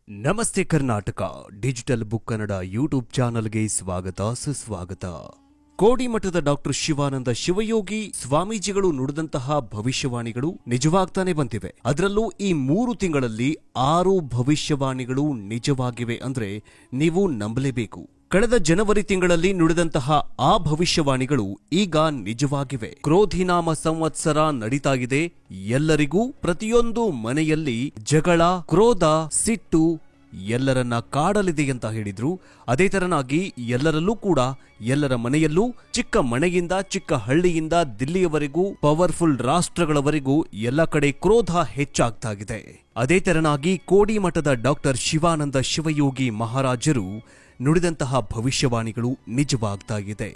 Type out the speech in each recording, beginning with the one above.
ನಮಸ್ತೆ Karnataka digital book Kannada YouTube ಚಾನಲ್ಗೆ ಸ್ವಾಗತ ಸುಸ್ವಾಗತ. ಕೋಡಿಮಠದ ಡಾಕ್ಟರ್ ಶಿವಾನಂದ ಶಿವಯೋಗಿ ಸ್ವಾಮೀಜಿಗಳು ನುಡಿದಂತಹ ಭವಿಷ್ಯವಾಣಿಗಳು ನಿಜವಾಗ್ತಾನೆ ಬಂದಿವೆ. ಅದರಲ್ಲೂ ಈ 3 ತಿಂಗಳಲ್ಲಿ 6 ಭವಿಷ್ಯವಾಣಿಗಳು ನಿಜವಾಗಿವೆ ಅಂದ್ರೆ ನೀವು ನಂಬಲೇಬೇಕು. ಕಳೆದ ಜನವರಿ ತಿಂಗಳಲ್ಲಿ ನುಡಿದಂತಹ ಆ ಭವಿಷ್ಯವಾಣಿಗಳು ಈಗ ನಿಜವಾಗಿವೆ. ಕ್ರೋಧಿನಾಮ ಸಂವತ್ಸರ ನಡೀತಾ ಇದೆ. ಎಲ್ಲರಿಗೂ ಪ್ರತಿಯೊಂದು ಮನೆಯಲ್ಲಿ ಜಗಳ, ಕ್ರೋಧ, ಸಿಟ್ಟು ಎಲ್ಲರನ್ನ ಕಾಡಲಿದೆ ಅಂತ ಹೇಳಿದ್ರು. ಅದೇ ತರನಾಗಿ ಎಲ್ಲರಲ್ಲೂ ಕೂಡ, ಎಲ್ಲರ ಮನೆಯಲ್ಲೂ, ಚಿಕ್ಕ ಮನೆಯಿಂದ ಚಿಕ್ಕ ಹಳ್ಳಿಯಿಂದ ದಿಲ್ಲಿಯವರೆಗೂ, ಪವರ್ಫುಲ್ ರಾಷ್ಟ್ರಗಳವರೆಗೂ ಎಲ್ಲ ಕಡೆ ಕ್ರೋಧ ಹೆಚ್ಚಾಗ್ತಾ ಇದೆ. ಅದೇ ತರನಾಗಿ ಕೋಡಿಮಠದ ಡಾಕ್ಟರ್ ಶಿವಾನಂದ ಶಿವಯೋಗಿ ಮಹಾರಾಜರು ನುಡಿದಂತಹ ಭವಿಷ್ಯವಾಣಿಗಳು ನಿಜವಾಗ್ತಾ ಇದೆ.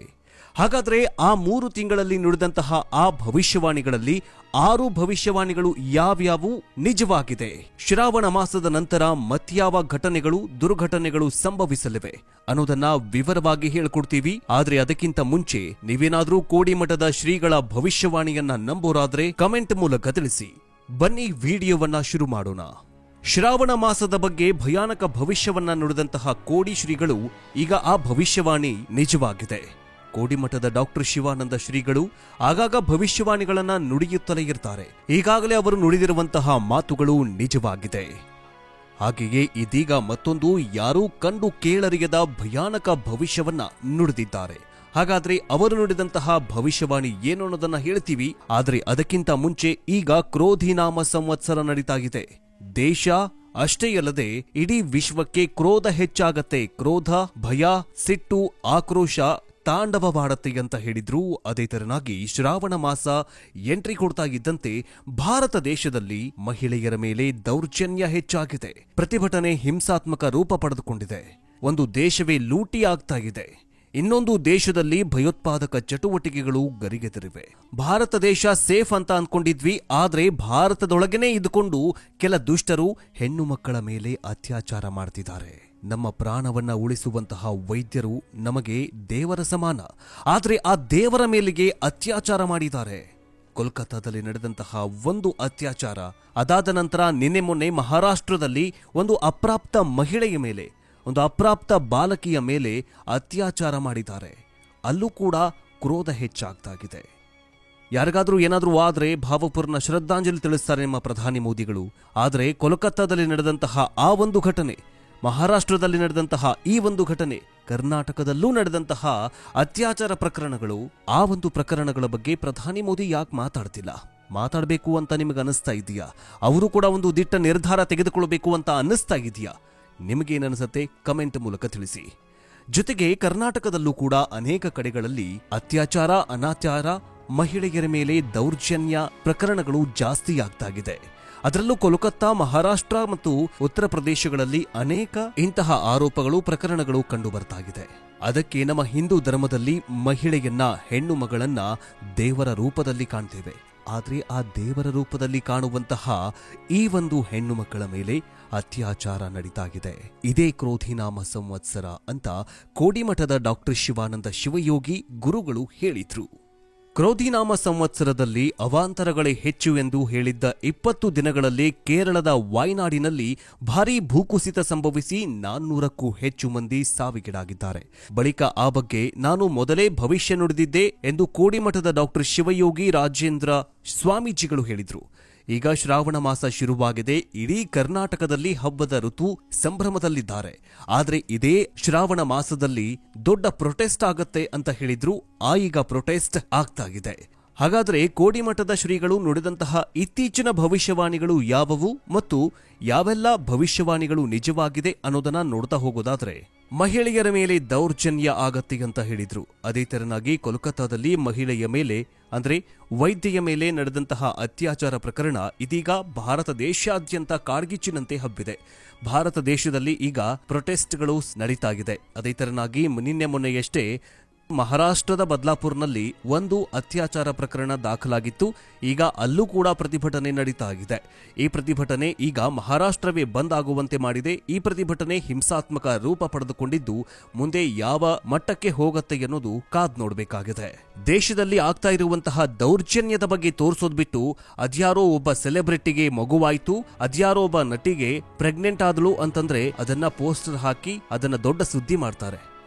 ಹಾಗಾದ್ರೆ ಆ 3 ತಿಂಗಳಲ್ಲಿ ನುಡಿದಂತಹ ಆ ಭವಿಷ್ಯವಾಣಿಗಳಲ್ಲಿ 6 ಭವಿಷ್ಯವಾಣಿಗಳು ಯಾವ್ಯಾವು ನಿಜವಾಗಿದೆ? ಶ್ರಾವಣ ಮಾಸದ ನಂತರ ಮತ್ಯಾವ ಘಟನೆಗಳು, ದುರ್ಘಟನೆಗಳು ಸಂಭವಿಸಲಿವೆ ಅನ್ನೋದನ್ನ ವಿವರವಾಗಿ ಹೇಳ್ಕೊಡ್ತೀವಿ. ಆದ್ರೆ ಅದಕ್ಕಿಂತ ಮುಂಚೆ ನೀವೇನಾದ್ರೂ ಕೋಡಿಮಠದ ಶ್ರೀಗಳ ಭವಿಷ್ಯವಾಣಿಯನ್ನ ನಂಬೋರಾದ್ರೆ ಕಮೆಂಟ್ ಮೂಲಕ ತಿಳಿಸಿ. ಬನ್ನಿ ವಿಡಿಯೋವನ್ನ ಶುರು ಮಾಡೋಣ. ಶ್ರಾವಣ ಮಾಸದ ಬಗ್ಗೆ ಭಯಾನಕ ಭವಿಷ್ಯವನ್ನ ನುಡಿದಂತಹ ಕೋಡಿ ಶ್ರೀಗಳು ಈಗ ಆ ಭವಿಷ್ಯವಾಣಿ ನಿಜವಾಗಿದೆ. ಕೋಡಿಮಠದ ಡಾಕ್ಟರ್ ಶಿವಾನಂದ ಶ್ರೀಗಳು ಆಗಾಗ ಭವಿಷ್ಯವಾಣಿಗಳನ್ನ ನುಡಿಯುತ್ತಲೇ ಇರ್ತಾರೆ. ಈಗಾಗಲೇ ಅವರು ನುಡಿದಿರುವಂತಹ ಮಾತುಗಳು ನಿಜವಾಗಿದೆ. ಹಾಗೆಯೇ ಇದೀಗ ಮತ್ತೊಂದು ಯಾರೂ ಕಂಡು ಕೇಳರಿಯದ ಭಯಾನಕ ಭವಿಷ್ಯವನ್ನ ನುಡಿದಿದ್ದಾರೆ. ಹಾಗಾದ್ರೆ ಅವರು ನುಡಿದಂತಹ ಭವಿಷ್ಯವಾಣಿ ಏನು ಅನ್ನೋದನ್ನ ಹೇಳ್ತೀವಿ. ಆದ್ರೆ ಅದಕ್ಕಿಂತ ಮುಂಚೆ ಈಗ ಕ್ರೋಧಿನಾಮ ಸಂವತ್ಸರ ನಡೀತಾ ಇದೆ. ದೇಶ ಅಷ್ಟೇ ಅಲ್ಲದೆ ಇಡೀ ವಿಶ್ವಕ್ಕೆ ಕ್ರೋಧ ಹೆಚ್ಚಾಗತ್ತೆ. ಕ್ರೋಧ, ಭಯ, ಸಿಟ್ಟು, ಆಕ್ರೋಶ ತಾಂಡವವಾಡತ್ತೆ ಅಂತ ಹೇಳಿದ್ರು. ಅದೇ ತರನಾಗಿ ಶ್ರಾವಣ ಮಾಸ ಎಂಟ್ರಿ ಕೊಡ್ತಾ ಇದ್ದಂತೆ ಭಾರತ ದೇಶದಲ್ಲಿ ಮಹಿಳೆಯರ ಮೇಲೆ ದೌರ್ಜನ್ಯ ಹೆಚ್ಚಾಗಿದೆ. ಪ್ರತಿಭಟನೆ ಹಿಂಸಾತ್ಮಕ ರೂಪ ಪಡೆದುಕೊಂಡಿದೆ. ಒಂದು ದೇಶವೇ ಲೂಟಿ ಆಗ್ತಾ ಇದೆ. ಇನ್ನೊಂದು ದೇಶದಲ್ಲಿ ಭಯೋತ್ಪಾದಕ ಚಟುವಟಿಕೆಗಳು ಗರಿಗೆದರಿವೆ. ಭಾರತ ದೇಶ ಸೇಫ್ ಅಂತ ಅಂದ್ಕೊಂಡಿದ್ವಿ. ಆದ್ರೆ ಭಾರತದೊಳಗೇನೆ ಇದ್ದುಕೊಂಡು ಕೆಲ ದುಷ್ಟರು ಹೆಣ್ಣು ಮಕ್ಕಳ ಮೇಲೆ ಅತ್ಯಾಚಾರ ಮಾಡ್ತಿದ್ದಾರೆ. ನಮ್ಮ ಪ್ರಾಣವನ್ನ ಉಳಿಸುವಂತಹ ವೈದ್ಯರು ನಮಗೆ ದೇವರ ಸಮಾನ. ಆದ್ರೆ ಆ ದೇವರ ಮೇಲೆಗೆ ಅತ್ಯಾಚಾರ ಮಾಡಿದ್ದಾರೆ. ಕೋಲ್ಕತ್ತಾದಲ್ಲಿ ನಡೆದಂತಹ ಒಂದು ಅತ್ಯಾಚಾರ, ಅದಾದ ನಂತರ ನಿನ್ನೆ ಮೊನ್ನೆ ಮಹಾರಾಷ್ಟ್ರದಲ್ಲಿ ಒಂದು ಅಪ್ರಾಪ್ತ ಮಹಿಳೆಯ ಮೇಲೆ, ಒಂದು ಅಪ್ರಾಪ್ತ ಬಾಲಕಿಯ ಮೇಲೆ ಅತ್ಯಾಚಾರ ಮಾಡಿದ್ದಾರೆ. ಅಲ್ಲೂ ಕೂಡ ಕ್ರೋಧ ಹೆಚ್ಚಾಗ್ತಾಗಿದೆ. ಯಾರಿಗಾದ್ರೂ ಏನಾದ್ರೂ ಆದ್ರೆ ಭಾವಪೂರ್ಣ ಶ್ರದ್ಧಾಂಜಲಿ ತಿಳಿಸ್ತಾರೆ ನಮ್ಮ ಪ್ರಧಾನಿ ಮೋದಿಗಳು. ಆದರೆ ಕೋಲ್ಕತ್ತಾದಲ್ಲಿ ನಡೆದಂತಹ ಆ ಒಂದು ಘಟನೆ, ಮಹಾರಾಷ್ಟ್ರದಲ್ಲಿ ನಡೆದಂತಹ ಈ ಒಂದು ಘಟನೆ, ಕರ್ನಾಟಕದಲ್ಲೂ ನಡೆದಂತಹ ಅತ್ಯಾಚಾರ ಪ್ರಕರಣಗಳು, ಆ ಒಂದು ಪ್ರಕರಣಗಳ ಬಗ್ಗೆ ಪ್ರಧಾನಿ ಮೋದಿ ಯಾಕೆ ಮಾತಾಡ್ತಿಲ್ಲ? ಮಾತಾಡಬೇಕು ಅಂತ ನಿಮಗೆ ಅನಿಸ್ತಾ ಇದೆಯಾ? ಅವರು ಕೂಡ ಒಂದು ದಿಟ್ಟ ನಿರ್ಧಾರ ತೆಗೆದುಕೊಳ್ಳಬೇಕು ಅಂತ ಅನ್ನಿಸ್ತಾ ಇದೆಯಾ? ನಿಮಗೇನನ್ಸುತ್ತೆ ಕಮೆಂಟ್ ಮೂಲಕ ತಿಳಿಸಿ. ಜೊತೆಗೆ ಕರ್ನಾಟಕದಲ್ಲೂ ಕೂಡ ಅನೇಕ ಕಡೆಗಳಲ್ಲಿ ಅತ್ಯಾಚಾರ, ಅನಾಚಾರ, ಮಹಿಳೆಯರ ಮೇಲೆ ದೌರ್ಜನ್ಯ ಪ್ರಕರಣಗಳು ಜಾಸ್ತಿ ಆಗ್ತಾಗಿದೆ. ಅದರಲ್ಲೂ ಕೋಲ್ಕತ್ತಾ, ಮಹಾರಾಷ್ಟ್ರ ಮತ್ತು ಉತ್ತರ ಪ್ರದೇಶಗಳಲ್ಲಿ ಅನೇಕ ಇಂತಹ ಆರೋಪಗಳು, ಪ್ರಕರಣಗಳು ಕಂಡು ಬರ್ತಾಗಿದೆ. ಅದಕ್ಕೆ ನಮ್ಮ ಹಿಂದೂ ಧರ್ಮದಲ್ಲಿ ಮಹಿಳೆಯನ್ನ, ಹೆಣ್ಣು ಮಗಳನ್ನ ದೇವರ ರೂಪದಲ್ಲಿ ಕಾಣ್ತೇವೆ. ಆದ್ರೆ ಆ ದೇವರ ರೂಪದಲ್ಲಿ ಕಾಣುವಂತಹ ಈ ಒಂದು ಹೆಣ್ಣು ಮಕ್ಕಳ ಮೇಲೆ ಅತ್ಯಾಚಾರ ನಡೀತಾಗಿದೆ. ಇದೇ ಕ್ರೋಧಿನಾಮ ಸಂವತ್ಸರ ಅಂತ ಕೋಡಿಮಠದ ಡಾಕ್ಟರ್ ಶಿವಾನಂದ ಶಿವಯೋಗಿ ಗುರುಗಳು ಹೇಳಿದ್ರು. ಕ್ರೋಧಿನಾಮ ಸಂವತ್ಸರದಲ್ಲಿ ಅವಾಂತರಗಳೇ ಹೆಚ್ಚು ಎಂದು ಹೇಳಿದ್ದ 20 ದಿನಗಳಲ್ಲಿ ಕೇರಳದ ವಾಯ್ನಾಡಿನಲ್ಲಿ ಭಾರೀ ಭೂಕುಸಿತ ಸಂಭವಿಸಿ 400ಕ್ಕೂ ಹೆಚ್ಚು ಮಂದಿ ಸಾವಿಗೀಡಾಗಿದ್ದಾರೆ. ಬಳಿಕ ಆ ಬಗ್ಗೆ ನಾನು ಮೊದಲೇ ಭವಿಷ್ಯ ನುಡಿದಿದ್ದೆ ಎಂದು ಕೋಡಿಮಠದ ಡಾಕ್ಟರ್ ಶಿವಯೋಗಿ ರಾಜೇಂದ್ರ ಸ್ವಾಮೀಜಿಗಳು ಹೇಳಿದ್ರು. ಈಗ ಶ್ರಾವಣ ಮಾಸ ಶುರುವಾಗಿದೆ. ಇಡೀ ಕರ್ನಾಟಕದಲ್ಲಿ ಹಬ್ಬದ ಋತು ಸಂಭ್ರಮದಲ್ಲಿದ್ದಾರೆ. ಆದ್ರೆ ಇದೇ ಶ್ರಾವಣ ಮಾಸದಲ್ಲಿ ದೊಡ್ಡ ಪ್ರೊಟೆಸ್ಟ್ ಆಗತ್ತೆ ಅಂತ ಹೇಳಿದ್ರು. ಈಗ ಪ್ರೊಟೆಸ್ಟ್ ಆಗ್ತಾಗಿದೆ. ಹಾಗಾದ್ರೆ ಕೋಡಿಮಠದ ಶ್ರೀಗಳು ನುಡಿದಂತಹ ಇತ್ತೀಚಿನ ಭವಿಷ್ಯವಾಣಿಗಳು ಯಾವುವು ಮತ್ತು ಯಾವೆಲ್ಲ ಭವಿಷ್ಯವಾಣಿಗಳು ನಿಜವಾಗಿದೆ ಅನ್ನೋದನ್ನ ನೋಡ್ತಾ ಹೋಗೋದಾದ್ರೆ, ಮಹಿಳೆಯರ ಮೇಲೆ ದೌರ್ಜನ್ಯ ಆಗತ್ತೆ ಅಂತ ಹೇಳಿದ್ರು. ಅದೇ ತೆರನಾಗಿ ಕೋಲ್ಕತ್ತಾದಲ್ಲಿ ಮಹಿಳೆಯ ಮೇಲೆ, ಅಂದ್ರೆ ವೈದ್ಯೆಯ ಮೇಲೆ ನಡೆದಂತಹ ಅತ್ಯಾಚಾರ ಪ್ರಕರಣ ಇದೀಗ ಭಾರತ ದೇಶಾದ್ಯಂತ ಕಾಡ್ಗಿಚ್ಚಿನಂತೆ ಹಬ್ಬಿದೆ. ಭಾರತ ದೇಶದಲ್ಲಿ ಈಗ ಪ್ರೊಟೆಸ್ಟ್ಗಳು ನಡೀತಾ ಇದೆ. ಅದೇ ತೆರನಾಗಿ ನಿನ್ನೆ ಮೊನ್ನೆಯಷ್ಟೇ ಮಹಾರಾಷ್ಟ್ರದ ಬದ್ಲಾಪುರ್ನಲ್ಲಿ ಒಂದು ಅತ್ಯಾಚಾರ ಪ್ರಕರಣ ದಾಖಲಾಗಿತ್ತು. ಈಗ ಅಲ್ಲೂ ಕೂಡ ಪ್ರತಿಭಟನೆ ನಡೀತಾ ಇದೆ. ಈ ಪ್ರತಿಭಟನೆ ಈಗ ಮಹಾರಾಷ್ಟ್ರವೇ ಬಂದ್ ಆಗುವಂತೆ ಮಾಡಿದೆ. ಈ ಪ್ರತಿಭಟನೆ ಹಿಂಸಾತ್ಮಕ ರೂಪ ಪಡೆದುಕೊಂಡಿದ್ದು ಮುಂದೆ ಯಾವ ಮಟ್ಟಕ್ಕೆ ಹೋಗುತ್ತೆ ಎನ್ನುವುದು ಕಾದ್ ನೋಡಬೇಕಾಗಿದೆ. ದೇಶದಲ್ಲಿ ಆಗ್ತಾ ಇರುವಂತಹ ದೌರ್ಜನ್ಯದ ಬಗ್ಗೆ ತೋರಿಸೋದ್ ಬಿಟ್ಟು ಅದ್ಯಾರೋ ಒಬ್ಬ ಸೆಲೆಬ್ರಿಟಿಗೆ ಮಗುವಾಯ್ತು, ಅದ್ಯಾರೋ ಒಬ್ಬ ನಟಿಗೆ ಪ್ರೆಗ್ನೆಂಟ್ ಆದಳು ಅಂತಂದ್ರೆ ಅದನ್ನ ಪೋಸ್ಟರ್ ಹಾಕಿ ಅದನ್ನ ದೊಡ್ಡ ಸುದ್ದಿ ಮಾಡ್ತಾರೆ.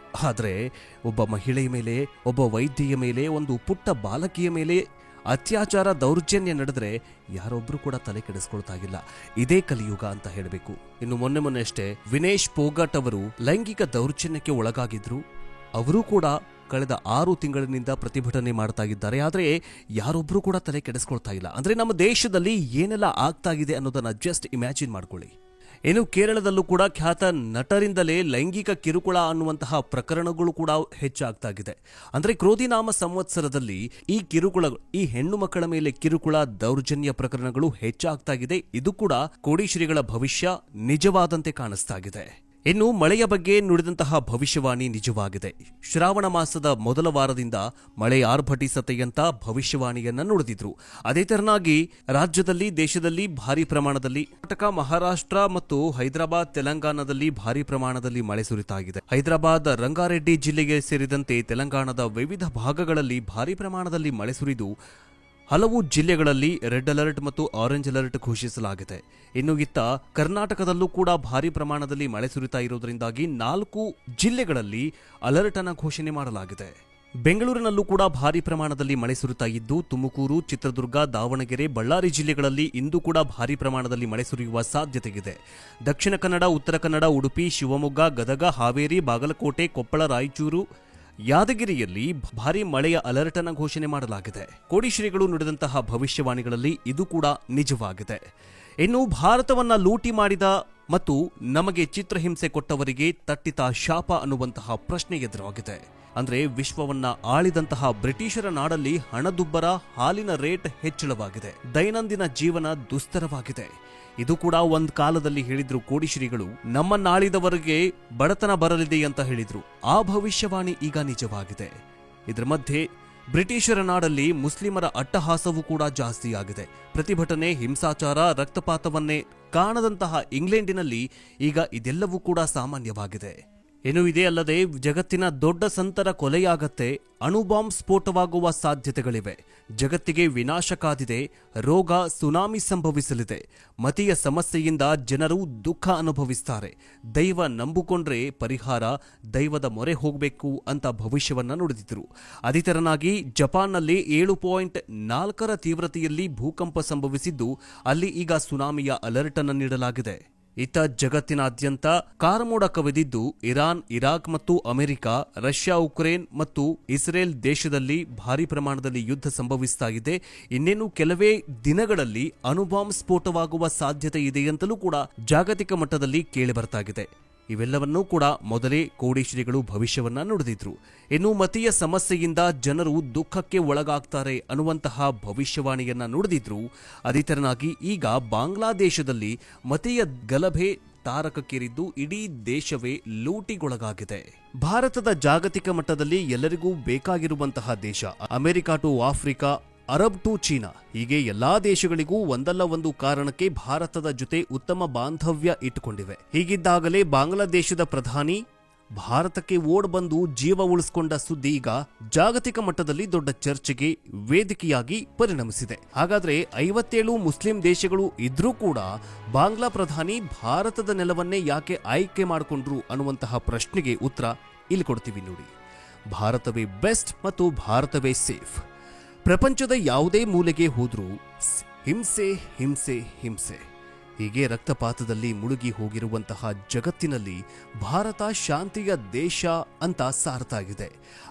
ಆದ್ರೆ ಒಬ್ಬ ಮಹಿಳೆಯ ಮೇಲೆ, ಒಬ್ಬ ವೈದ್ಯೆಯ ಮೇಲೆ, ಒಂದು ಪುಟ್ಟ ಬಾಲಕಿಯ ಮೇಲೆ ಅತ್ಯಾಚಾರ ದೌರ್ಜನ್ಯ ನಡೆದ್ರೆ ಯಾರೊಬ್ರು ಕೂಡ ತಲೆ ಕೆಡಿಸ್ಕೊಳ್ತಾ ಇಲ್ಲ. ಇದೇ ಕಲಿಯುಗ ಅಂತ ಹೇಳಬೇಕು. ಇನ್ನು ಮೊನ್ನೆ ಅಷ್ಟೇ ವಿನೇಶ್ ಪೋಗಟ್ ಅವರು ಲೈಂಗಿಕ ದೌರ್ಜನ್ಯಕ್ಕೆ ಒಳಗಾಗಿದ್ರು. ಅವರು ಕೂಡ ಕಳೆದ 6 ತಿಂಗಳಿನಿಂದ ಪ್ರತಿಭಟನೆ ಮಾಡ್ತಾ ಇದ್ದಾರೆ. ಆದ್ರೆ ಯಾರೊಬ್ರು ಕೂಡ ತಲೆ ಕೆಡಿಸ್ಕೊಳ್ತಾ ಇಲ್ಲ. ಅಂದ್ರೆ ನಮ್ಮ ದೇಶದಲ್ಲಿ ಏನೆಲ್ಲ ಆಗ್ತಾ ಇದೆ ಅನ್ನೋದನ್ನ ಜಸ್ಟ್ ಇಮ್ಯಾಜಿನ್ ಮಾಡ್ಕೊಳ್ಳಿ. ಇನ್ನು ಕೇರಳದಲ್ಲೂ ಕೂಡ ಖ್ಯಾತ ನಟರಿಂದಲೇ ಲೈಂಗಿಕ ಕಿರುಕುಳ ಅನ್ನುವಂತಹ ಪ್ರಕರಣಗಳು ಕೂಡ ಹೆಚ್ಚಾಗ್ತಾಗಿದೆ. ಅಂದ್ರೆ ಕ್ರೋಧಿನಾಮ ಸಂವತ್ಸರದಲ್ಲಿ ಈ ಕಿರುಕುಳ, ಈ ಹೆಣ್ಣು ಮಕ್ಕಳ ಮೇಲೆ ಕಿರುಕುಳ ದೌರ್ಜನ್ಯ ಪ್ರಕರಣಗಳು ಹೆಚ್ಚಾಗ್ತಾಗಿದೆ. ಇದು ಕೂಡ ಕೋಡಿಶ್ರೀಗಳ ಭವಿಷ್ಯ ನಿಜವಾದಂತೆ ಕಾಣಿಸ್ತಾಗಿದೆ. ಇನ್ನು ಮಳೆಯ ಬಗ್ಗೆ ನುಡಿದಂತಹ ಭವಿಷ್ಯವಾಣಿ ನಿಜವಾಗಿದೆ. ಶ್ರಾವಣ ಮಾಸದ ಮೊದಲ ವಾರದಿಂದ ಮಳೆ ಆರ್ಭಟಿಸತೆಯಂತ ಭವಿಷ್ಯವಾಣಿಯನ್ನ ನುಡಿದಿದ್ರು. ಅದೇ ತೆರನಾಗಿ ರಾಜ್ಯದಲ್ಲಿ, ದೇಶದಲ್ಲಿ ಭಾರಿ ಪ್ರಮಾಣದಲ್ಲಿ ಕರ್ನಾಟಕ, ಮಹಾರಾಷ್ಟ್ರ ಮತ್ತು ಹೈದರಾಬಾದ್, ತೆಲಂಗಾಣದಲ್ಲಿ ಭಾರಿ ಪ್ರಮಾಣದಲ್ಲಿ ಮಳೆ ಸುರಿತಾಗಿದೆ. ಹೈದರಾಬಾದ್ ರಂಗಾರೆಡ್ಡಿ ಜಿಲ್ಲೆಗೆ ಸೇರಿದಂತೆ ತೆಲಂಗಾಣದ ವಿವಿಧ ಭಾಗಗಳಲ್ಲಿ ಭಾರಿ ಪ್ರಮಾಣದಲ್ಲಿ ಮಳೆ ಸುರಿದು ಹಲವು ಜಿಲ್ಲೆಗಳಲ್ಲಿ ರೆಡ್ ಅಲರ್ಟ್ ಮತ್ತು ಆರೆಂಜ್ ಅಲರ್ಟ್ ಘೋಷಿಸಲಾಗಿದೆ. ಇನ್ನು ಇತ್ತ ಕರ್ನಾಟಕದಲ್ಲೂ ಕೂಡ ಭಾರಿ ಪ್ರಮಾಣದಲ್ಲಿ ಮಳೆ ಸುರಿತಾ ಇರುವುದರಿಂದಾಗಿ 4 ಜಿಲ್ಲೆಗಳಲ್ಲಿ ಅಲರ್ಟ್ ಅನ್ನು ಘೋಷಣೆ ಮಾಡಲಾಗಿದೆ. ಬೆಂಗಳೂರಿನಲ್ಲೂ ಕೂಡ ಭಾರಿ ಪ್ರಮಾಣದಲ್ಲಿ ಮಳೆ ಸುರಿತಾ ಇದ್ದು ತುಮಕೂರು, ಚಿತ್ರದುರ್ಗ, ದಾವಣಗೆರೆ, ಬಳ್ಳಾರಿ ಜಿಲ್ಲೆಗಳಲ್ಲಿ ಇಂದು ಕೂಡ ಭಾರಿ ಪ್ರಮಾಣದಲ್ಲಿ ಮಳೆ ಸುರಿಯುವ ಸಾಧ್ಯತೆಯಿದೆ. ದಕ್ಷಿಣ ಕನ್ನಡ, ಉತ್ತರ ಕನ್ನಡ, ಉಡುಪಿ, ಶಿವಮೊಗ್ಗ, ಗದಗ, ಹಾವೇರಿ, ಬಾಗಲಕೋಟೆ, ಕೊಪ್ಪಳ, ರಾಯಚೂರು, ಯಾದಗಿರಿಯಲ್ಲಿ ಭಾರಿ ಮಳೆಯ ಅಲರ್ಟ್ ಅನ್ನು ಘೋಷಣೆ ಮಾಡಲಾಗಿದೆ. ಕೋಡಿಶ್ರೀಗಳು ನುಡಿದಂತಹ ಭವಿಷ್ಯವಾಣಿಗಳಲ್ಲಿ ಇದು ಕೂಡ ನಿಜವಾಗಿದೆ. ಇನ್ನು ಭಾರತವನ್ನ ಲೂಟಿ ಮಾಡಿದ ಮತ್ತು ನಮಗೆ ಚಿತ್ರಹಿಂಸೆ ಕೊಟ್ಟವರಿಗೆ ತಟ್ಟಿತ ಶಾಪ ಅನ್ನುವಂತಹ ಪ್ರಶ್ನೆ ಎದುರಾಗಿದೆ. ಅಂದ್ರೆ ವಿಶ್ವವನ್ನ ಆಳಿದಂತಹ ಬ್ರಿಟಿಷರ ನಾಡಲ್ಲಿ ಹಣದುಬ್ಬರ, ಹಾಲಿನ ರೇಟ್ ಹೆಚ್ಚಳವಾಗಿದೆ, ದೈನಂದಿನ ಜೀವನ ದುಸ್ತರವಾಗಿದೆ. ಇದು ಕೂಡ ಒಂದ್ ಕಾಲದಲ್ಲಿ ಹೇಳಿದ್ರು ಕೋಡಿಶ್ರೀಗಳು, ನಮ್ಮನ್ನಾಳಿದವರಿಗೆ ಬಡತನ ಬರಲಿದೆ ಅಂತ ಹೇಳಿದ್ರು. ಆ ಭವಿಷ್ಯವಾಣಿ ಈಗ ನಿಜವಾಗಿದೆ. ಇದರ ಮಧ್ಯೆ ಬ್ರಿಟಿಷರ ನಾಡಲ್ಲಿ ಮುಸ್ಲಿಮರ ಅಟ್ಟಹಾಸವೂ ಕೂಡ ಜಾಸ್ತಿಯಾಗಿದೆ. ಪ್ರತಿಭಟನೆ, ಹಿಂಸಾಚಾರ, ರಕ್ತಪಾತವನ್ನೇ ಕಾಣದಂತಹ ಇಂಗ್ಲೆಂಡಿನಲ್ಲಿ ಈಗ ಇದೆಲ್ಲವೂ ಕೂಡ ಸಾಮಾನ್ಯವಾಗಿದೆ. ಇನ್ನು ಇದೇ ಅಲ್ಲದೆ ಜಗತ್ತಿನ ದೊಡ್ಡ ಸಂತರ ಕೊಲೆಯಾಗತ್ತೆ, ಅಣುಬಾಂಬ್ ಸ್ಫೋಟವಾಗುವ ಸಾಧ್ಯತೆಗಳಿವೆ, ಜಗತ್ತಿಗೆ ವಿನಾಶ ಕಾದಿದೆ, ರೋಗ, ಸುನಾಮಿ ಸಂಭವಿಸಲಿದೆ, ಮತೀಯ ಸಮಸ್ಯೆಯಿಂದ ಜನರು ದುಃಖ ಅನುಭವಿಸ್ತಾರೆ, ದೈವ ನಂಬಿಕೊಂಡ್ರೆ ಪರಿಹಾರ, ದೈವದ ಮೊರೆ ಹೋಗಬೇಕು ಅಂತ ಭವಿಷ್ಯವನ್ನ ನುಡಿದಿದ್ರು. ಅದೇ ತೆರನಾಗಿ ಜಪಾನ್ನಲ್ಲಿ 7.4 ತೀವ್ರತೆಯಲ್ಲಿ ಭೂಕಂಪ ಸಂಭವಿಸಿದ್ದು ಅಲ್ಲಿ ಈಗ ಸುನಾಮಿಯ ಅಲರ್ಟ್ ಅನ್ನು ನೀಡಲಾಗಿದೆ. ಇತ್ತ ಜಗತ್ತಿನಾದ್ಯಂತ ಕಾರಮೋಡ ಕವಿದಿದ್ದು ಇರಾನ್, ಇರಾಕ್ ಮತ್ತು ಅಮೆರಿಕ, ರಷ್ಯಾ, ಉಕ್ರೇನ್ ಮತ್ತು ಇಸ್ರೇಲ್ ದೇಶದಲ್ಲಿ ಭಾರಿ ಪ್ರಮಾಣದಲ್ಲಿ ಯುದ್ಧ ಸಂಭವಿಸ್ತಾ ಇದೆ. ಇನ್ನೇನು ಕೆಲವೇ ದಿನಗಳಲ್ಲಿ ಅಣುಬಾಂಬ್ ಸ್ಫೋಟವಾಗುವ ಸಾಧ್ಯತೆ ಇದೆ ಅಂತಲೂ ಕೂಡ ಜಾಗತಿಕ ಮಟ್ಟದಲ್ಲಿ ಕೇಳಿ ಬರ್ತಾಗಿದೆ. ಇವೆಲ್ಲವನ್ನೂ ಕೂಡ ಮೊದಲೇ ಕೋಡಿಶ್ರೀಗಳು ಭವಿಷ್ಯವನ್ನ ನುಡಿದಿದ್ರು. ಇನ್ನು ಮತೀಯ ಸಮಸ್ಯೆಯಿಂದ ಜನರು ದುಃಖಕ್ಕೆ ಒಳಗಾಗ್ತಾರೆ ಅನ್ನುವಂತಹ ಭವಿಷ್ಯವಾಣಿಯನ್ನ ನುಡಿದಿದ್ರು. ಅದೇ ತೆರನಾಗಿ ಈಗ ಬಾಂಗ್ಲಾದೇಶದಲ್ಲಿ ಮತೀಯ ಗಲಭೆ ತಾರಕಕ್ಕೇರಿದ್ದು ಇಡೀ ದೇಶವೇ ಲೂಟಿಗೊಳಗಾಗಿದೆ. ಭಾರತದ ಜಾಗತಿಕ ಮಟ್ಟದಲ್ಲಿ ಎಲ್ಲರಿಗೂ ಬೇಕಾಗಿರುವಂತಹ ದೇಶ America to Africa, Arab to China, ಹೀಗೆ ಎಲ್ಲಾ ದೇಶಗಳಿಗೂ ಒಂದಲ್ಲ ಒಂದು ಕಾರಣಕ್ಕೆ ಭಾರತದ ಜೊತೆ ಉತ್ತಮ ಬಾಂಧವ್ಯ ಇಟ್ಟುಕೊಂಡಿವೆ. ಹೀಗಿದ್ದಾಗಲೇ ಬಾಂಗ್ಲಾದೇಶದ ಪ್ರಧಾನಿ ಭಾರತಕ್ಕೆ ಓಡ್ ಬಂದು ಜೀವ ಉಳಿಸಿಕೊಂಡ ಸುದ್ದಿ ಈಗ ಜಾಗತಿಕ ಮಟ್ಟದಲ್ಲಿ ದೊಡ್ಡ ಚರ್ಚೆಗೆ ವೇದಿಕೆಯಾಗಿ ಪರಿಣಮಿಸಿದೆ. ಹಾಗಾದ್ರೆ 57 ಮುಸ್ಲಿಂ ದೇಶಗಳು ಇದ್ರೂ ಕೂಡ ಬಾಂಗ್ಲಾ ಪ್ರಧಾನಿ ಭಾರತದ ನೆಲವನ್ನೇ ಯಾಕೆ ಆಯ್ಕೆ ಮಾಡಿಕೊಂಡ್ರು ಅನ್ನುವಂತಹ ಪ್ರಶ್ನೆಗೆ ಉತ್ತರ ಇಲ್ಲಿ ಕೊಡ್ತೀವಿ ನೋಡಿ. ಭಾರತವೇ ಬೆಸ್ಟ್ ಮತ್ತು ಭಾರತವೇ ಸೇಫ್. ಪ್ರಪಂಚದ ಯಾವುದೇ ಮೂಲೆಗೆ ಹೋದ್ರೂ ಹಿಂಸೆ ಹಿಂಸೆ ಹಿಂಸೆ, ಹೀಗೆ ರಕ್ತಪಾತದಲ್ಲಿ ಮುಳುಗಿ ಹೋಗಿರುವಂತಹ ಜಗತ್ತಿನಲ್ಲಿ ಭಾರತ ಶಾಂತಿಯ ದೇಶ ಅಂತ ಸಾರ್ತಾಗಿದೆ.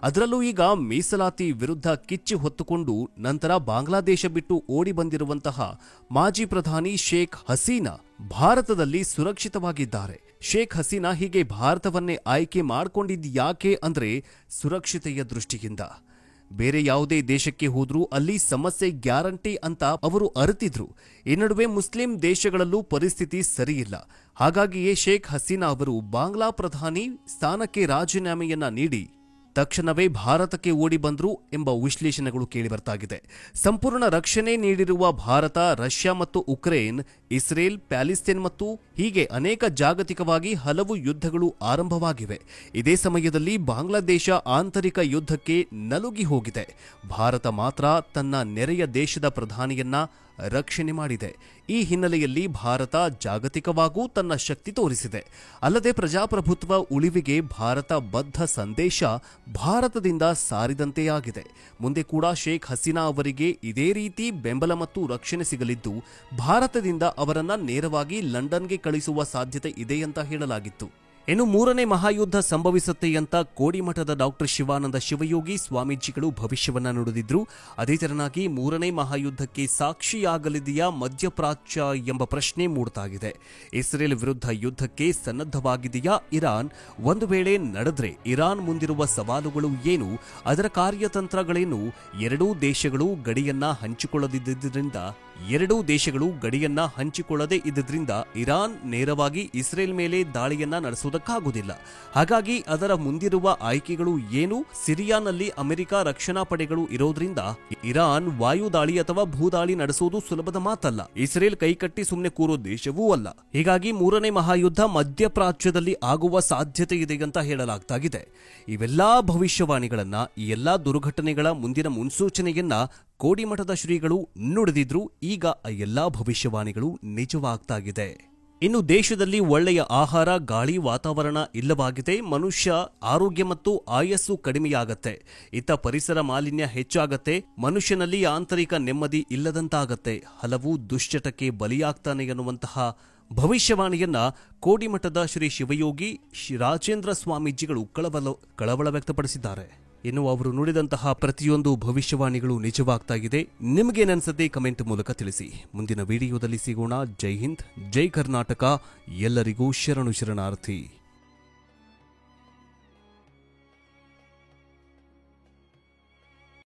ಅದರಲ್ಲೂ ಈಗ ಮೀಸಲಾತಿ ವಿರುದ್ಧ ಕಿಚ್ಚಿ ಹೊತ್ತುಕೊಂಡು ನಂತರ ಬಾಂಗ್ಲಾದೇಶ ಬಿಟ್ಟು ಓಡಿ ಬಂದಿರುವಂತಹ ಮಾಜಿ ಪ್ರಧಾನಿ ಶೇಖ್ ಹಸೀನಾ ಭಾರತದಲ್ಲಿ ಸುರಕ್ಷಿತವಾಗಿದ್ದಾರೆ. ಶೇಖ್ ಹಸೀನಾ ಹೀಗೆ ಭಾರತವನ್ನೇ ಆಯ್ಕೆ ಮಾಡಿಕೊಂಡಿದ್ಯಾಕೆ ಅಂದ್ರೆ ಸುರಕ್ಷತೆಯ ದೃಷ್ಟಿಯಿಂದ. ಬೇರೆ ಯಾವುದೇ ದೇಶಕ್ಕೆ ಹೋದ್ರೂ ಅಲ್ಲಿ ಸಮಸ್ಯೆ ಗ್ಯಾರಂಟಿ ಅಂತ ಅವರು ಅರಿತಿದ್ರು. ಈ ನಡುವೆ ಮುಸ್ಲಿಂ ದೇಶಗಳಲ್ಲೂ ಪರಿಸ್ಥಿತಿ ಸರಿಯಿಲ್ಲ. ಹಾಗಾಗಿಯೇ ಶೇಖ್ ಹಸೀನಾ ಅವರು ಬಾಂಗ್ಲಾ ಪ್ರಧಾನಿ ಸ್ಥಾನಕ್ಕೆ ರಾಜೀನಾಮೆಯನ್ನ ನೀಡಿ ತಕ್ಷಣವೇ ಭಾರತಕ್ಕೆ ಓಡಿ ಬಂದ್ರು ಎಂಬ ವಿಶ್ಲೇಷಣೆಗಳು ಕೇಳಿಬರ್ತಾಗಿದೆ. ಸಂಪೂರ್ಣ ರಕ್ಷಣೆ ನೀಡಿರುವ ಭಾರತ, ರಷ್ಯಾ ಮತ್ತು ಉಕ್ರೇನ್, ಇಸ್ರೇಲ್, ಪ್ಯಾಲಿಸ್ತೇನ್ ಮತ್ತು ಹೀಗೆ ಅನೇಕ ಜಾಗತಿಕವಾಗಿ ಹಲವು ಯುದ್ಧಗಳು ಆರಂಭವಾಗಿವೆ. ಇದೇ ಸಮಯದಲ್ಲಿ ಬಾಂಗ್ಲಾದೇಶ ಆಂತರಿಕ ಯುದ್ಧಕ್ಕೆ ನಲುಗಿ ಹೋಗಿದೆ. ಭಾರತ ಮಾತ್ರ ತನ್ನ ನೆರೆಯ ದೇಶದ ಪ್ರಧಾನಿಯನ್ನ ರಕ್ಷಣೆ ಮಾಡಿದೆ. ಈ ಹಿನ್ನೆಲೆಯಲ್ಲಿ ಭಾರತ ಜಾಗತಿಕವಾಗೂ ತನ್ನ ಶಕ್ತಿ ತೋರಿಸಿದೆ. ಅಲ್ಲದೆ ಪ್ರಜಾಪ್ರಭುತ್ವ ಉಳಿವಿಗೆ ಭಾರತ ಬದ್ಧ ಸಂದೇಶ ಭಾರತದಿಂದ ಸಾರಿದಂತೆಯಾಗಿದೆ. ಮುಂದೆ ಕೂಡ ಶೇಖ್ ಹಸೀನಾ ಅವರಿಗೆ ಇದೇ ರೀತಿ ಬೆಂಬಲ ಮತ್ತು ರಕ್ಷಣೆ ಸಿಗಲಿದ್ದು, ಭಾರತದಿಂದ ಅವರನ್ನ ನೇರವಾಗಿ ಲಂಡನ್ಗೆ ಕಳಿಸುವ ಸಾಧ್ಯತೆ ಇದೆ ಅಂತ ಹೇಳಲಾಗಿತ್ತು. ಇನ್ನು ಮೂರನೇ ಮಹಾಯುದ್ಧ ಸಂಭವಿಸುತ್ತೆ ಅಂತ ಕೋಡಿಮಠದ ಡಾಕ್ಟರ್ ಶಿವಾನಂದ ಶಿವಯೋಗಿ ಸ್ವಾಮೀಜಿಗಳು ಭವಿಷ್ಯವನ್ನ ನುಡಿದಿದ್ರು. ಅದೇ ತೆರನಾಗಿ ಮೂರನೇ ಮಹಾಯುದ್ಧಕ್ಕೆ ಸಾಕ್ಷಿಯಾಗಲಿದೆಯಾ ಮಧ್ಯಪ್ರಾಚ್ಯ ಎಂಬ ಪ್ರಶ್ನೆ ಮೂಡ್ತಾಗಿದೆ. ಇಸ್ರೇಲ್ ವಿರುದ್ಧ ಯುದ್ಧಕ್ಕೆ ಸನ್ನದ್ಧವಾಗಿದೆಯಾ ಇರಾನ್? ಒಂದು ವೇಳೆ ನಡೆದ್ರೆ ಇರಾನ್ ಮುಂದಿರುವ ಸವಾಲುಗಳು ಏನು? ಅದರ ಕಾರ್ಯತಂತ್ರಗಳೇನು? ಎರಡೂ ದೇಶಗಳು ಗಡಿಯನ್ನ ಹಂಚಿಕೊಳ್ಳದೇ ಇದ್ದುದರಿಂದ ಇರಾನ್ ನೇರವಾಗಿ ಇಸ್ರೇಲ್ ಮೇಲೆ ದಾಳಿಯನ್ನ ನಡೆಸುವುದಕ್ಕಾಗುವುದಿಲ್ಲ. ಹಾಗಾಗಿ ಅದರ ಮುಂದಿರುವ ಆಯ್ಕೆಗಳು ಏನು? ಸಿರಿಯಾನಲ್ಲಿ ಅಮೆರಿಕ ರಕ್ಷಣಾ ಪಡೆಗಳು ಇರೋದ್ರಿಂದ ಇರಾನ್ ವಾಯು ದಾಳಿ ಅಥವಾ ಭೂದಾಳಿ ನಡೆಸುವುದು ಸುಲಭದ ಮಾತಲ್ಲ. ಇಸ್ರೇಲ್ ಕೈಕಟ್ಟಿ ಸುಮ್ಮನೆ ಕೂರೋ ದೇಶವೂ ಅಲ್ಲ. ಹೀಗಾಗಿ ಮೂರನೇ ಮಹಾಯುದ್ಧ ಮಧ್ಯಪ್ರಾಚ್ಯದಲ್ಲಿ ಆಗುವ ಸಾಧ್ಯತೆ ಇದೆ ಅಂತ ಹೇಳಲಾಗ್ತಾಗಿದೆ. ಇವೆಲ್ಲಾ ಭವಿಷ್ಯವಾಣಿಗಳನ್ನ, ಈ ಎಲ್ಲಾ ದುರ್ಘಟನೆಗಳ ಮುಂದಿನ ಮುನ್ಸೂಚನೆಯನ್ನ ಕೋಡಿಮಠದ ಶ್ರೀಗಳು ನುಡಿದಿದ್ರು. ಈಗ ಆ ಎಲ್ಲಾ ಭವಿಷ್ಯವಾಣಿಗಳು ನಿಜವಾಗ್ತಾಗಿದೆ. ಇನ್ನು ದೇಶದಲ್ಲಿ ಒಳ್ಳೆಯ ಆಹಾರ, ಗಾಳಿ, ವಾತಾವರಣ ಇಲ್ಲವಾಗಿದೆ. ಮನುಷ್ಯ ಆರೋಗ್ಯ ಮತ್ತು ಆಯಸ್ಸು ಕಡಿಮೆಯಾಗತ್ತೆ. ಇತ್ತ ಪರಿಸರ ಮಾಲಿನ್ಯ ಹೆಚ್ಚಾಗತ್ತೆ. ಮನುಷ್ಯನಲ್ಲಿ ಆಂತರಿಕ ನೆಮ್ಮದಿ ಇಲ್ಲದಂತಾಗತ್ತೆ. ಹಲವು ದುಶ್ಚಟಕ್ಕೆ ಬಲಿಯಾಗ್ತಾನೆ ಎನ್ನುವಂತಹ ಭವಿಷ್ಯವಾಣಿಯನ್ನ ಕೋಡಿಮಠದ ಶ್ರೀ ಶಿವಯೋಗಿ ರಾಜೇಂದ್ರ ಸ್ವಾಮೀಜಿಗಳು ಕಳವಳ ವ್ಯಕ್ತಪಡಿಸಿದ್ದಾರೆ. ಇನ್ನು ಅವರು ನುಡಿದಂತಹ ಪ್ರತಿಯೊಂದು ಭವಿಷ್ಯವಾಣಿಗಳು ನಿಜವಾಗ್ತಾಗಿದೆ. ನಿಮಗೇನನ್ಸುತ್ತೆ ಕಮೆಂಟ್ ಮೂಲಕ ತಿಳಿಸಿ. ಮುಂದಿನ ವಿಡಿಯೋದಲ್ಲಿ ಸಿಗೋಣ. ಜೈ ಹಿಂದ್, ಜೈ ಕರ್ನಾಟಕ. ಎಲ್ಲರಿಗೂ ಶರಣು ಶರಣಾರ್ಥಿ.